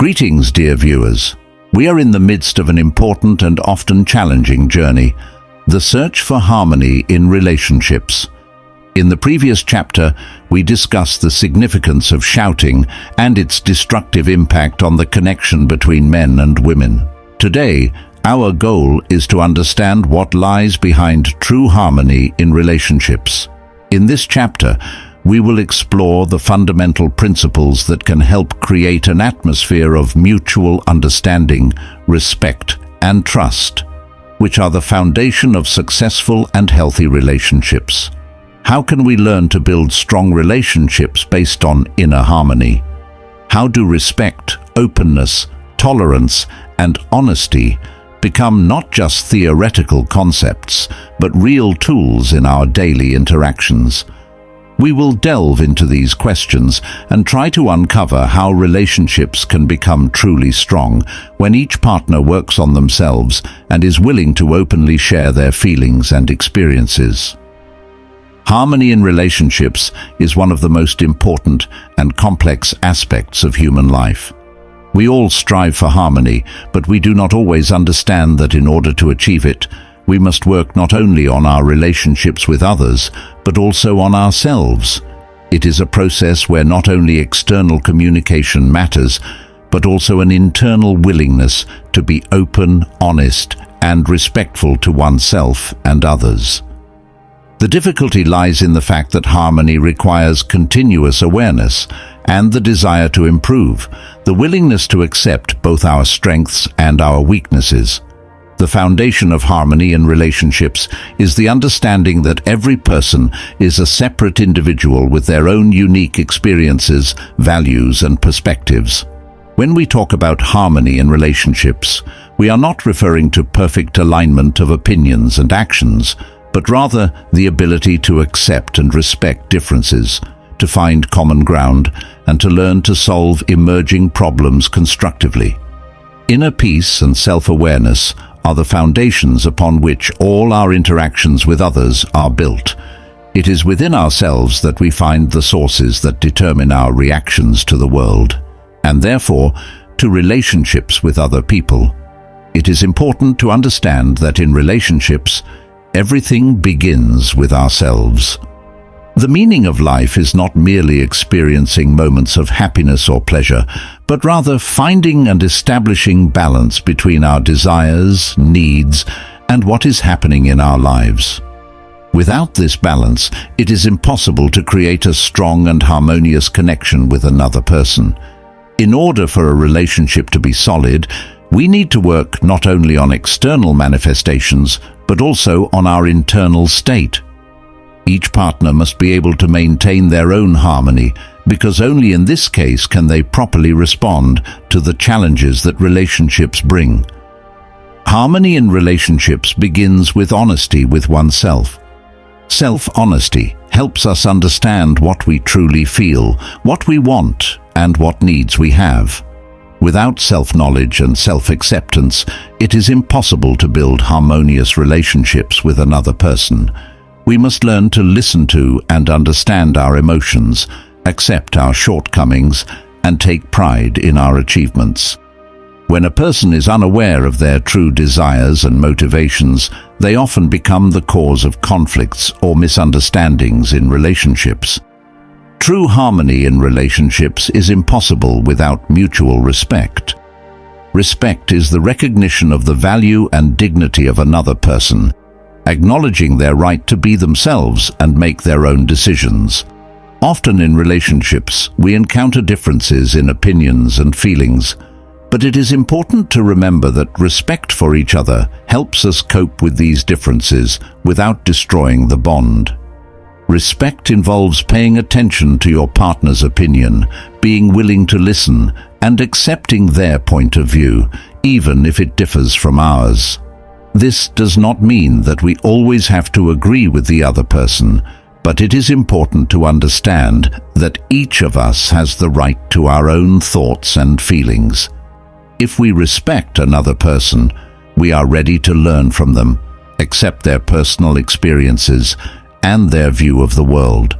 Greetings, dear viewers. We are in the midst of an important and often challenging journey, the search for harmony in relationships. In the previous chapter, we discussed the significance of shouting and its destructive impact on the connection between men and women. Today, our goal is to understand what lies behind true harmony in relationships. In this chapter, we will explore the fundamental principles that can help create an atmosphere of mutual understanding, respect, and trust, which are the foundation of successful and healthy relationships. How can we learn to build strong relationships based on inner harmony? How do respect, openness, tolerance, and honesty become not just theoretical concepts, but real tools in our daily interactions? We will delve into these questions and try to uncover how relationships can become truly strong when each partner works on themselves and is willing to openly share their feelings and experiences. Harmony in relationships is one of the most important and complex aspects of human life. We all strive for harmony, but we do not always understand that in order to achieve it, we must work not only on our relationships with others, but also on ourselves. It is a process where not only external communication matters, but also an internal willingness to be open, honest, and respectful to oneself and others. The difficulty lies in the fact that harmony requires continuous awareness and the desire to improve, the willingness to accept both our strengths and our weaknesses. The foundation of harmony in relationships is the understanding that every person is a separate individual with their own unique experiences, values, and perspectives. When we talk about harmony in relationships, we are not referring to perfect alignment of opinions and actions, but rather the ability to accept and respect differences, to find common ground, and to learn to solve emerging problems constructively. Inner peace and self-awareness are the foundations upon which all our interactions with others are built. It is within ourselves that we find the sources that determine our reactions to the world, and therefore to relationships with other people. It is important to understand that in relationships, everything begins with ourselves. The meaning of life is not merely experiencing moments of happiness or pleasure, but rather finding and establishing balance between our desires, needs, and what is happening in our lives. Without this balance, it is impossible to create a strong and harmonious connection with another person. In order for a relationship to be solid, we need to work not only on external manifestations, but also on our internal state. Each partner must be able to maintain their own harmony, because only in this case can they properly respond to the challenges that relationships bring. Harmony in relationships begins with honesty with oneself. Self-honesty helps us understand what we truly feel, what we want, and what needs we have. Without self-knowledge and self-acceptance, it is impossible to build harmonious relationships with another person. We must learn to listen to and understand our emotions, accept our shortcomings, and take pride in our achievements. When a person is unaware of their true desires and motivations, they often become the cause of conflicts or misunderstandings in relationships. True harmony in relationships is impossible without mutual respect. Respect is the recognition of the value and dignity of another person, acknowledging their right to be themselves and make their own decisions. Often in relationships, we encounter differences in opinions and feelings, but it is important to remember that respect for each other helps us cope with these differences without destroying the bond. Respect involves paying attention to your partner's opinion, being willing to listen, and accepting their point of view, even if it differs from ours. This does not mean that we always have to agree with the other person, but it is important to understand that each of us has the right to our own thoughts and feelings. If we respect another person, we are ready to learn from them, accept their personal experiences, and their view of the world.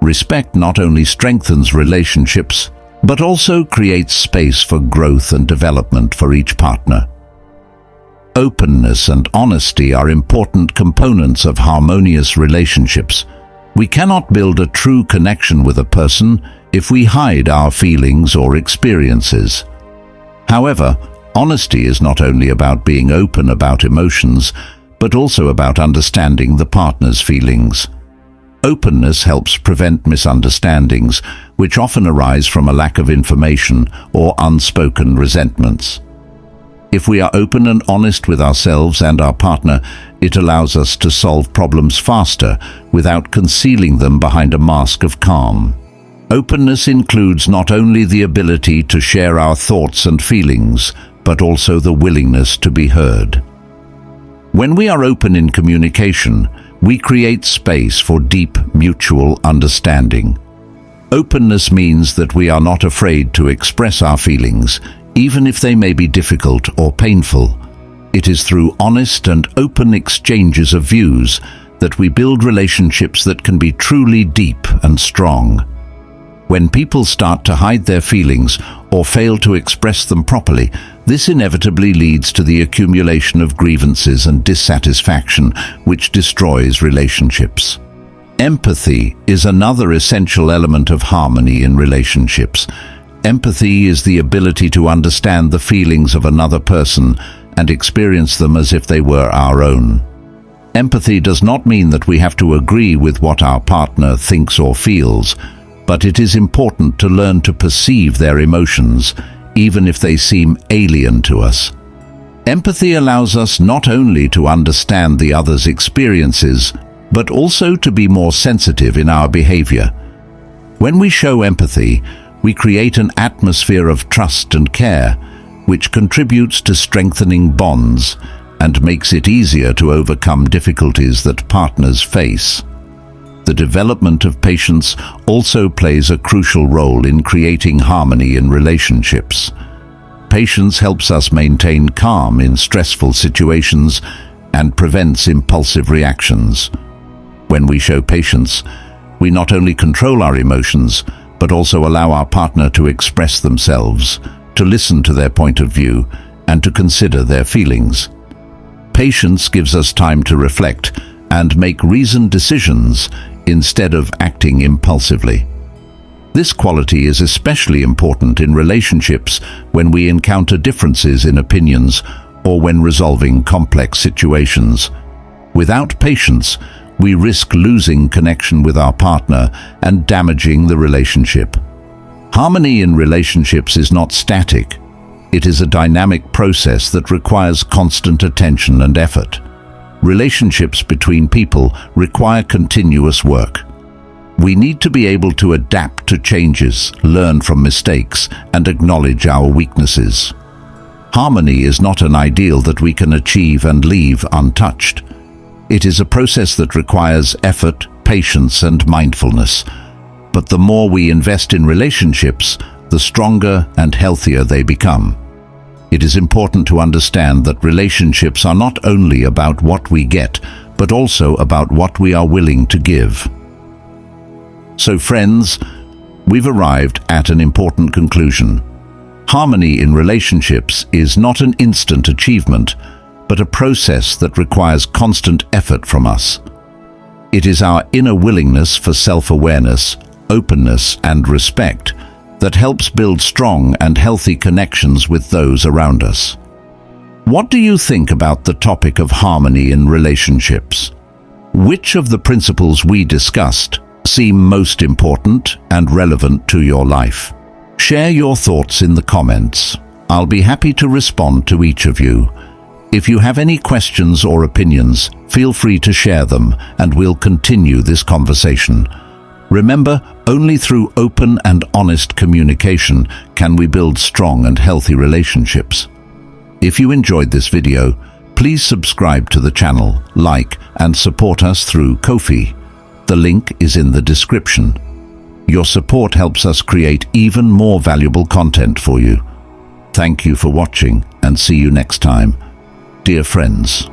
Respect not only strengthens relationships, but also creates space for growth and development for each partner. Openness and honesty are important components of harmonious relationships. We cannot build a true connection with a person if we hide our feelings or experiences. However, honesty is not only about being open about emotions, but also about understanding the partner's feelings. Openness helps prevent misunderstandings, which often arise from a lack of information or unspoken resentments. If we are open and honest with ourselves and our partner, it allows us to solve problems faster without concealing them behind a mask of calm. Openness includes not only the ability to share our thoughts and feelings, but also the willingness to be heard. When we are open in communication, we create space for deep mutual understanding. Openness means that we are not afraid to express our feelings, even if they may be difficult or painful. It is through honest and open exchanges of views that we build relationships that can be truly deep and strong. When people start to hide their feelings or fail to express them properly, this inevitably leads to the accumulation of grievances and dissatisfaction, which destroys relationships. Empathy is another essential element of harmony in relationships. Empathy is the ability to understand the feelings of another person and experience them as if they were our own. Empathy does not mean that we have to agree with what our partner thinks or feels, but it is important to learn to perceive their emotions, even if they seem alien to us. Empathy allows us not only to understand the other's experiences, but also to be more sensitive in our behavior. When we show empathy, we create an atmosphere of trust and care, which contributes to strengthening bonds and makes it easier to overcome difficulties that partners face. The development of patience also plays a crucial role in creating harmony in relationships. Patience helps us maintain calm in stressful situations and prevents impulsive reactions. When we show patience, we not only control our emotions, but also allow our partner to express themselves, to listen to their point of view, and to consider their feelings. Patience gives us time to reflect and make reasoned decisions instead of acting impulsively. This quality is especially important in relationships when we encounter differences in opinions or when resolving complex situations. Without patience, we risk losing connection with our partner and damaging the relationship. Harmony in relationships is not static. It is a dynamic process that requires constant attention and effort. Relationships between people require continuous work. We need to be able to adapt to changes, learn from mistakes, and acknowledge our weaknesses. Harmony is not an ideal that we can achieve and leave untouched. It is a process that requires effort, patience, and mindfulness. But the more we invest in relationships, the stronger and healthier they become. It is important to understand that relationships are not only about what we get, but also about what we are willing to give. So friends, we've arrived at an important conclusion. Harmony in relationships is not an instant achievement, but a process that requires constant effort from us. It is our inner willingness for self-awareness, openness, and respect that helps build strong and healthy connections with those around us. What do you think about the topic of harmony in relationships? Which of the principles we discussed seem most important and relevant to your life? Share your thoughts in the comments. I'll be happy to respond to each of you. If you have any questions or opinions, feel free to share them and we'll continue this conversation. Remember, only through open and honest communication can we build strong and healthy relationships. If you enjoyed this video, please subscribe to the channel, like, and support us through Ko-fi. The link is in the description. Your support helps us create even more valuable content for you. Thank you for watching and see you next time. Dear friends.